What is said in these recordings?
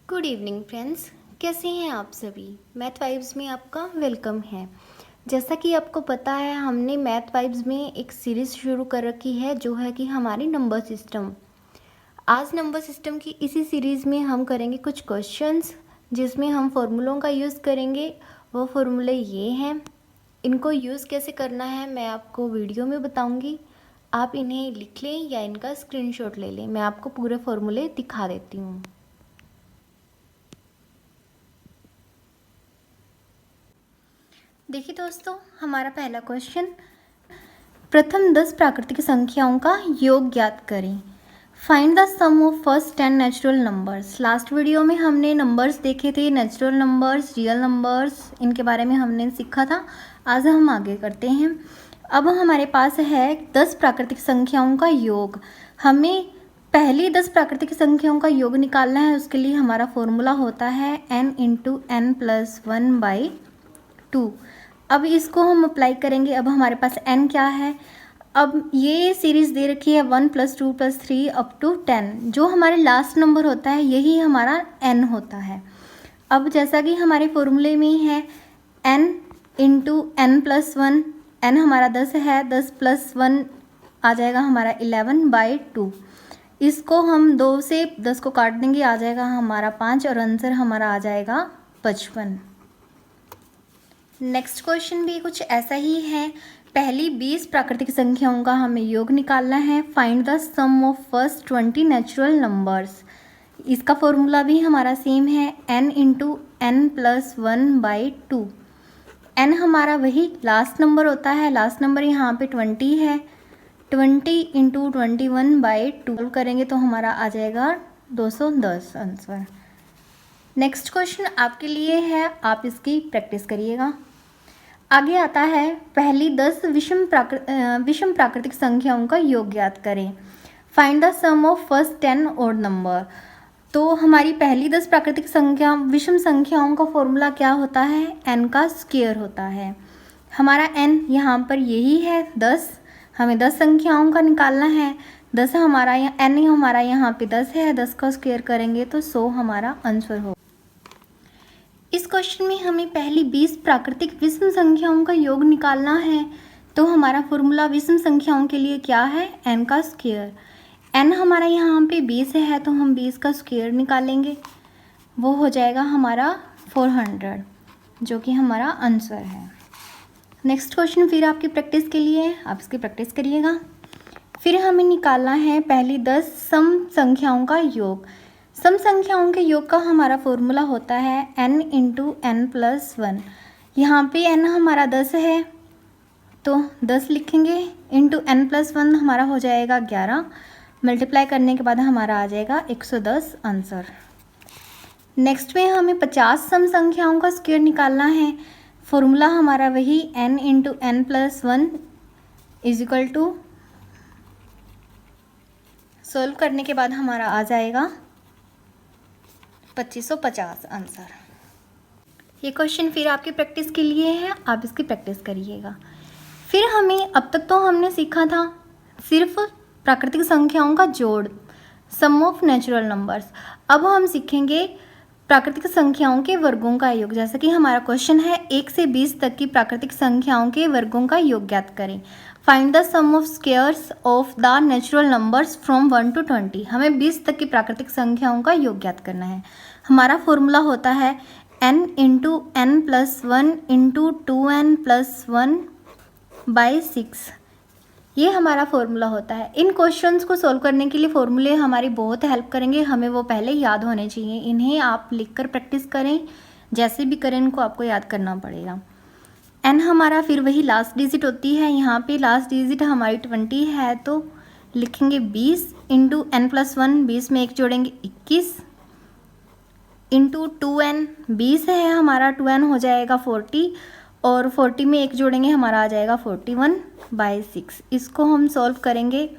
Good evening friends, कैसे हैं आप सभी। मैथ वाइब्स में आपका वेलकम है। जैसा कि आपको पता है, हमने मैथ वाइब्स में एक सीरीज़ शुरू कर रखी है जो है कि हमारी नंबर सिस्टम। आज नंबर सिस्टम की इसी सीरीज़ में हम करेंगे कुछ क्वेश्चंस जिसमें हम फॉर्मूलों का यूज़ करेंगे। वो फॉर्मूले ये हैं, इनको यूज़ कैसे करना है मैं आपको वीडियो में बताऊँगी। आप इन्हें लिख लें या इनका स्क्रीनशॉट ले लें। मैं आपको पूरे फॉर्मूले दिखा देती हूँ। देखिए दोस्तों, हमारा पहला क्वेश्चन, प्रथम 10 प्राकृतिक संख्याओं का योग ज्ञात करें। Find the sum of first 10 natural numbers. Last video में हमने नंबर्स देखे थे, नेचुरल नंबर्स, रियल नंबर्स, इनके बारे में हमने सीखा था। आज हम आगे करते हैं। अब हमारे पास है 10 प्राकृतिक संख्याओं का योग। हमें पहली 10 प्राकृतिक संख्याओं का योग निकालना है। उसके लिए हमारा फॉर्मूला होता है n इंटू एन प्लस 1/2। अब इसको हम अप्लाई करेंगे। अब हमारे पास n क्या है, अब ये सीरीज़ दे रखी है 1 + 2 + 3 अप टू 10। जो हमारे लास्ट नंबर होता है यही हमारा n होता है। अब जैसा कि हमारे फॉर्मूले में है n into n plus 1, n हमारा 10 है, 10 + 1 आ जाएगा हमारा 11/2। इसको हम 2 से 10 को काट देंगे, आ जाएगा हमारा 5 और आंसर हमारा आ जाएगा 55। नेक्स्ट क्वेश्चन भी कुछ ऐसा ही है। पहली 20 प्राकृतिक संख्याओं का हमें योग निकालना है। Find the sum of first 20 natural numbers. इसका फॉर्मूला भी हमारा सेम है, n into n plus 1/2। n हमारा वही लास्ट नंबर होता है, लास्ट नंबर यहाँ पे 20 है। 20 इंटू 21/2 करेंगे तो हमारा आ जाएगा 210 आंसर। नेक्स्ट क्वेश्चन आपके लिए है, आप इसकी प्रैक्टिस करिएगा। आगे आता है, पहली 10 विषम प्राकृतिक संख्याओं का योग ज्ञात करें। Find the sum of first 10 odd number. तो हमारी पहली 10 प्राकृतिक संख्या विषम संख्याओं का फॉर्मूला क्या होता है, n का स्क्वायर होता है। हमारा n यहाँ पर यही है 10। हमें 10 संख्याओं का निकालना है। 10 हमारा n हमारा यहाँ पे 10 है, 10 का स्क्वायर करेंगे तो 100 हमारा आंसर हो। इस क्वेश्चन में हमें पहली 20 प्राकृतिक विषम संख्याओं का योग निकालना है। तो हमारा फॉर्मूला विषम संख्याओं के लिए क्या है, n का स्क्वायर। n हमारा यहाँ पे 20 है तो हम 20 का स्क्वायर निकालेंगे, वो हो जाएगा हमारा 400, जो कि हमारा आंसर है। नेक्स्ट क्वेश्चन फिर आपकी प्रैक्टिस के लिए, आप इसकी प्रैक्टिस करिएगा। फिर हमें निकालना है पहली 10 सम संख्याओं का योग। सम संख्याओं के योग का हमारा फॉर्मूला होता है n इंटू एन प्लस 1। यहाँ पे n हमारा 10 है तो 10 लिखेंगे, इंटू n प्लस 1 हमारा हो जाएगा 11। मल्टीप्लाई करने के बाद हमारा आ जाएगा 110 आंसर। नेक्स्ट में हमें 50 सम संख्याओं का स्क्वायर निकालना है। फॉर्मूला हमारा वही n into n plus 1 is equal to, solve करने के बाद हमारा आ जाएगा 2550 आंसर। ये क्वेश्चन फिर आपकी प्रैक्टिस के लिए है, आप इसकी प्रैक्टिस करिएगा। फिर हमें अब तक तो हमने सीखा था सिर्फ प्राकृतिक संख्याओं का जोड़, सम ऑफ नेचुरल नंबर्स। अब हम सीखेंगे प्राकृतिक संख्याओं के वर्गों का योग। जैसा कि हमारा क्वेश्चन है 1 से 20 तक की प्राकृतिक संख्याओं के वर्गों का योग ज्ञात करें। Find the sum of squares of the natural numbers from 1 to 20। हमें 20 तक की प्राकृतिक संख्याओं का योग ज्ञात करना है। हमारा फॉर्मूला होता है n into n plus 1 into 2n plus 1/6। ये हमारा फॉर्मूला होता है। इन क्वेश्चंस को सॉल्व करने के लिए फॉर्मूले हमारी बहुत हेल्प करेंगे, हमें वो पहले याद होने चाहिए। इन्हें आप लिखकर प्रैक्टिस करें, जैसे भी करें इनको आपको याद करना पड़ेगा। n हमारा फिर वही लास्ट डिजिट होती है, यहाँ पे लास्ट डिजिट हमारी 20 है तो लिखेंगे 20 इंटू एन प्लस 1, 20 में 1 जोड़ेंगे 21, इंटू 2n, 20 है हमारा, 2n हो जाएगा 40 और 40 में 1 जोड़ेंगे हमारा आ जाएगा 41/6। इसको हम सॉल्व करेंगे।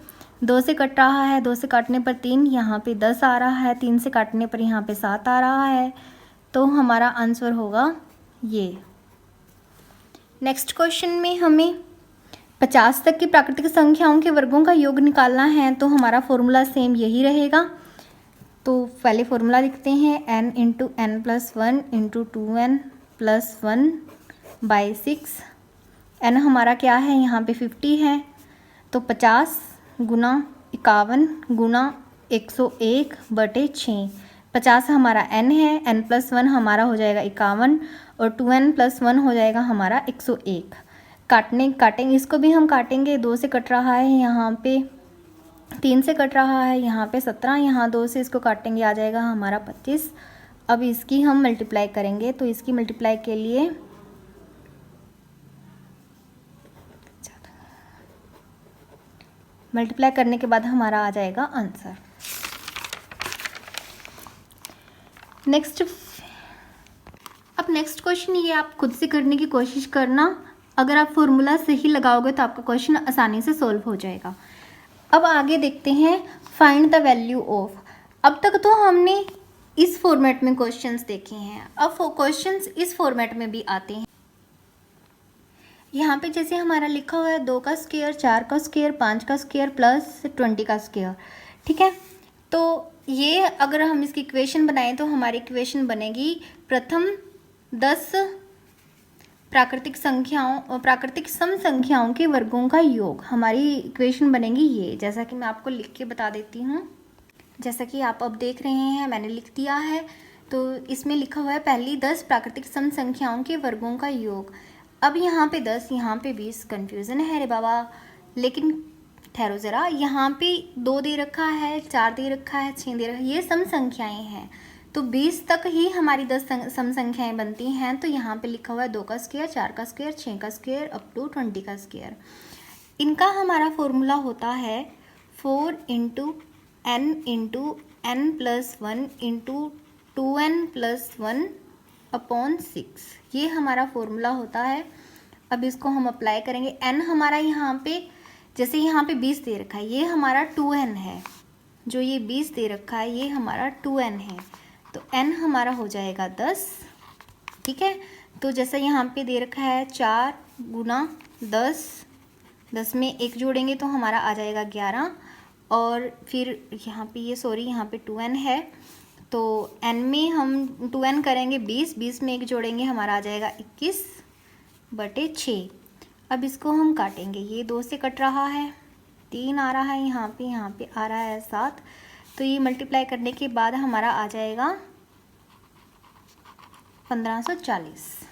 2 से कट रहा है, 2 से काटने पर 3, यहाँ पे 10 आ रहा है, 3 से काटने पर यहाँ पे 7 आ रहा है, तो हमारा आंसर होगा ये। नेक्स्ट क्वेश्चन में हमें 50 तक की प्राकृतिक संख्याओं के वर्गों का योग निकालना है। तो हमारा फॉर्मूला सेम यही रहेगा। तो पहले फॉर्मूला लिखते हैं n into n plus one into 2n plus 1/6। n हमारा क्या है, यहाँ पे 50 है, तो 50 गुना 51 गुना 101/6। 50 हमारा n है, n प्लस 1 हमारा हो जाएगा 51 और 2n प्लस 1 हो जाएगा हमारा 101। काटेंगे, इसको भी हम काटेंगे। 2 से कट रहा है, यहाँ पे 3 से कट रहा है, यहाँ पे 17, यहाँ 2 से इसको काटेंगे आ जाएगा हमारा 25। अब इसकी हम मल्टीप्लाई करेंगे, तो इसकी मल्टीप्लाई के लिए मल्टीप्लाई करने के बाद हमारा आ जाएगा आंसर। अब नेक्स्ट क्वेश्चन ये आप खुद से करने की कोशिश करना। अगर आप फॉर्मूला सही लगाओगे तो आपका क्वेश्चन आसानी से सॉल्व हो जाएगा। अब आगे देखते हैं फाइंड द वैल्यू ऑफ। अब तक तो हमने इस फॉर्मेट में क्वेश्चंस देखे हैं, अब क्वेश्चंस इस फॉर्मेट में भी आते हैं। यहाँ पे जैसे हमारा लिखा हुआ है 2 का स्क्वायर, 4 का स्क्वायर, 5 का स्क्वायर प्लस 20 का स्क्वायर, ठीक है। तो ये अगर हम इसकी इक्वेशन बनाएं तो हमारी इक्वेशन बनेगी प्रथम 10 प्राकृतिक सम संख्याओं के वर्गों का योग। हमारी इक्वेशन बनेगी ये, जैसा कि मैं आपको लिख के बता देती हूँ। जैसा कि आप अब देख रहे हैं, मैंने लिख दिया है। तो इसमें लिखा हुआ है पहली 10 प्राकृतिक सम संख्याओं के वर्गों का योग। अब यहाँ पे 10, यहाँ पे 20, कन्फ्यूज़न है रे बाबा। लेकिन ठहरो ज़रा, यहाँ पे 2 दे रखा है, 4 दे रखा है, 6 दे रखा है, ये सम संख्याएं हैं। तो 20 तक ही हमारी 10 सम संख्याएं बनती हैं। तो यहाँ पे लिखा हुआ है 2 का स्क्वायर, 4 का स्क्वायर, 6 का स्क्वायर अप टू 20 का स्क्वायर। इनका हमारा फॉर्मूला होता है 4 into n plus 1 into 2n plus 1/6। ये हमारा फॉर्मूला होता है। अब इसको हम अप्लाई करेंगे। n हमारा यहाँ पे, जैसे यहाँ पे 20 दे रखा है, ये हमारा 2n है। जो ये 20 दे रखा है ये हमारा 2n है। तो n हमारा हो जाएगा 10, ठीक है। तो जैसा यहाँ पे दे रखा है 4 गुना 10, 10 में 1 जोड़ेंगे तो हमारा आ जाएगा 11। और फिर यहाँ पे यहाँ पे 2n है, तो n में हम 2n करेंगे 20, 20 में 1 जोड़ेंगे हमारा आ जाएगा 21/6। अब इसको हम काटेंगे। ये 2 से कट रहा है, 3 आ रहा है, यहाँ पे आ रहा है 7। तो ये मल्टीप्लाई करने के बाद हमारा आ जाएगा 1540।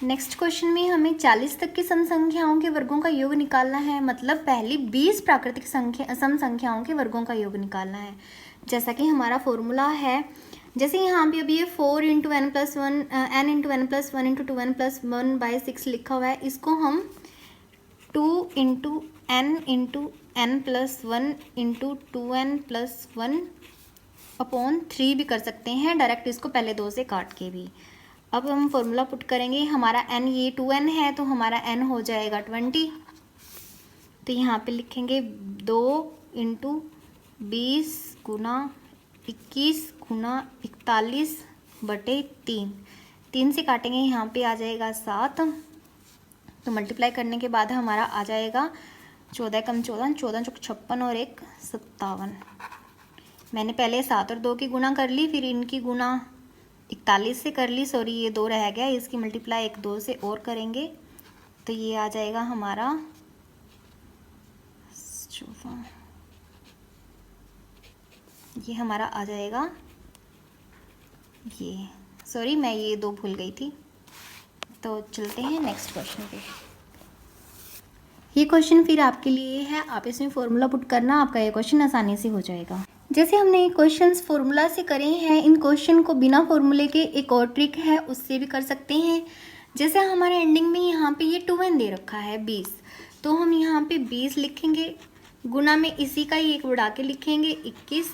नेक्स्ट क्वेश्चन में हमें 40 तक की सम संख्याओं के वर्गों का योग निकालना है। मतलब पहली 20 प्राकृतिक सम संख्याओं के वर्गों का योग निकालना है। जैसा कि हमारा फॉर्मूला है, जैसे यहाँ पे अभी ये 4 into n plus 1 n into n plus 1 into 2n plus 1/6 लिखा हुआ है। इसको हम 2 into n plus 1 into 2n plus 1/3 भी कर सकते हैं डायरेक्ट, इसको पहले 2 से काट के भी। अब हम फॉर्मूला पुट करेंगे। हमारा n ये 2n है, तो हमारा n हो जाएगा 20। तो यहाँ पे लिखेंगे 2 इंटू 20 गुना 21 गुना 41/3। 3 से काटेंगे, यहाँ पे आ जाएगा 7। तो मल्टीप्लाई करने के बाद हमारा आ जाएगा 14 कम 14, 14 चौक 56 और 1 57। मैंने पहले 7 और 2 की गुना कर ली, फिर इनकी गुना 41 से कर ली। सॉरी, ये 2 रह गया, इसकी मल्टीप्लाई 1 2 से और करेंगे तो ये आ जाएगा हमारा 14। ये हमारा आ जाएगा ये, सॉरी मैं ये 2 भूल गई थी। तो चलते हैं नेक्स्ट क्वेश्चन पे। ये क्वेश्चन फिर आपके लिए है, आप इसमें फॉर्मूला पुट करना, आपका ये क्वेश्चन आसानी से हो जाएगा। जैसे हमने क्वेश्चंस फॉर्मूला से करे हैं, इन क्वेश्चन को बिना फॉर्मूले के एक और ट्रिक है, उससे भी कर सकते हैं। जैसे हमारे एंडिंग में यहाँ पे ये 2n दे रखा है 20, तो हम यहाँ पे 20 लिखेंगे, गुना में इसी का ही 1 बढ़ा के लिखेंगे 21,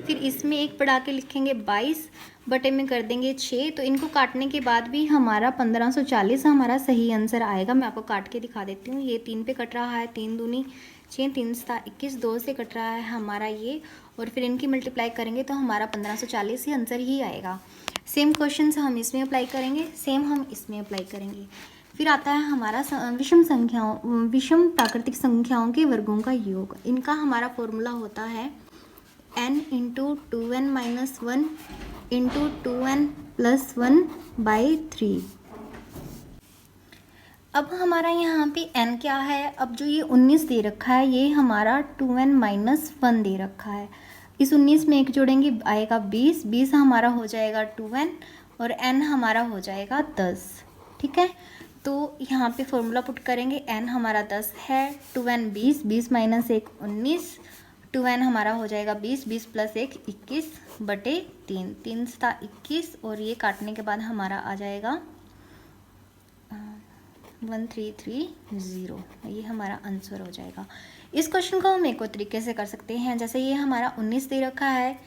फिर इसमें 1 बढ़ा के लिखेंगे 22, बटे में कर देंगे 6। तो इनको काटने के बाद भी हमारा 1540 हमारा सही आंसर आएगा। मैं आपको काट के दिखा देती हूँ। ये 3 पे कट रहा है, 3 दूनी 6, 3 7 21, 2 से कट रहा है हमारा ये, और फिर इनकी मल्टीप्लाई करेंगे तो हमारा 1540 ही आंसर ही आएगा। सेम क्वेश्चन हम इसमें अप्लाई करेंगे, सेम हम इसमें अप्लाई करेंगे। फिर आता है हमारा विषम प्राकृतिक संख्याओं के वर्गों का योग। इनका हमारा फॉर्मूला होता है n into 2n-1 into 2n+1/3। अब हमारा यहाँ पे n क्या है, अब जो ये 19 दे रखा है ये हमारा 2n-1 दे रखा है। इस 19 में एक जोड़ेंगे आएगा 20, 20 हमारा हो जाएगा 2n और n हमारा हो जाएगा 10। ठीक है, तो यहाँ पे फॉर्मूला पुट करेंगे, n हमारा 10 है, 2n 20, 20 माइनस 1 19, 2n हमारा हो जाएगा 20, 20 प्लस 1 21/3, 3 × 21 और ये काटने के बाद हमारा आ जाएगा 1330, ये हमारा आंसर हो जाएगा। इस क्वेश्चन को हम एक और तरीके से कर सकते हैं, जैसे ये हमारा 19 दे रखा है,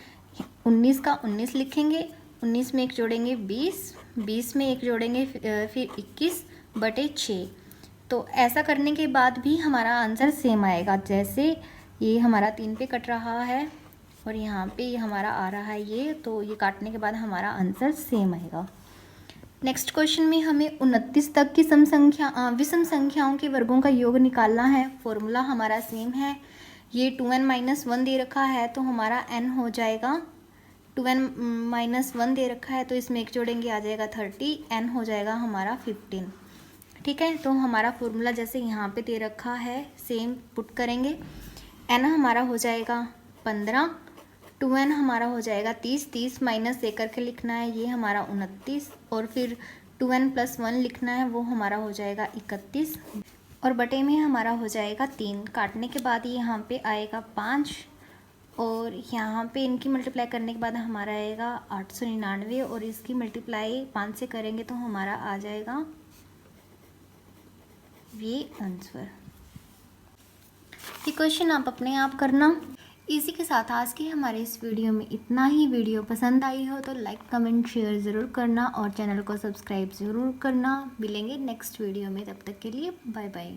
19 का 19 लिखेंगे, 19 में एक जोड़ेंगे 20, 20 में एक जोड़ेंगे फिर 21/6। तो ऐसा करने के बाद भी हमारा आंसर सेम आएगा, जैसे ये हमारा 3 पे कट रहा है और यहाँ पे ये हमारा आ रहा है ये, तो ये काटने के बाद हमारा आंसर सेम आएगा। नेक्स्ट क्वेश्चन में हमें 29 तक की विषम संख्याओं के वर्गों का योग निकालना है। फॉर्मूला हमारा सेम है, ये 2n-1 दे रखा है तो हमारा n हो जाएगा, 2n-1 दे रखा है तो इसमें एक जोड़ेंगे आ जाएगा 30, n हो जाएगा हमारा 15। ठीक है, तो हमारा फॉर्मूला जैसे यहाँ पे दे रखा है सेम पुट करेंगे, n हमारा हो जाएगा 15, 2n हमारा हो जाएगा 30, 30 माइनस 1 करके लिखना है, ये हमारा 29 और फिर 2n+1 लिखना है, वो हमारा हो जाएगा 31 और बटे में हमारा हो जाएगा 3। काटने के बाद ये यहाँ पे आएगा 5 और यहाँ पे इनकी मल्टीप्लाई करने के बाद हमारा आएगा 899 और इसकी मल्टीप्लाई 5 से करेंगे तो हमारा आ जाएगा ये आंसर। ये क्वेश्चन आप अपने आप करना। इसी के साथ आज की हमारे इस वीडियो में इतना ही। वीडियो पसंद आई हो तो लाइक कमेंट शेयर ज़रूर करना और चैनल को सब्सक्राइब ज़रूर करना। मिलेंगे नेक्स्ट वीडियो में, तब तक के लिए बाय बाय।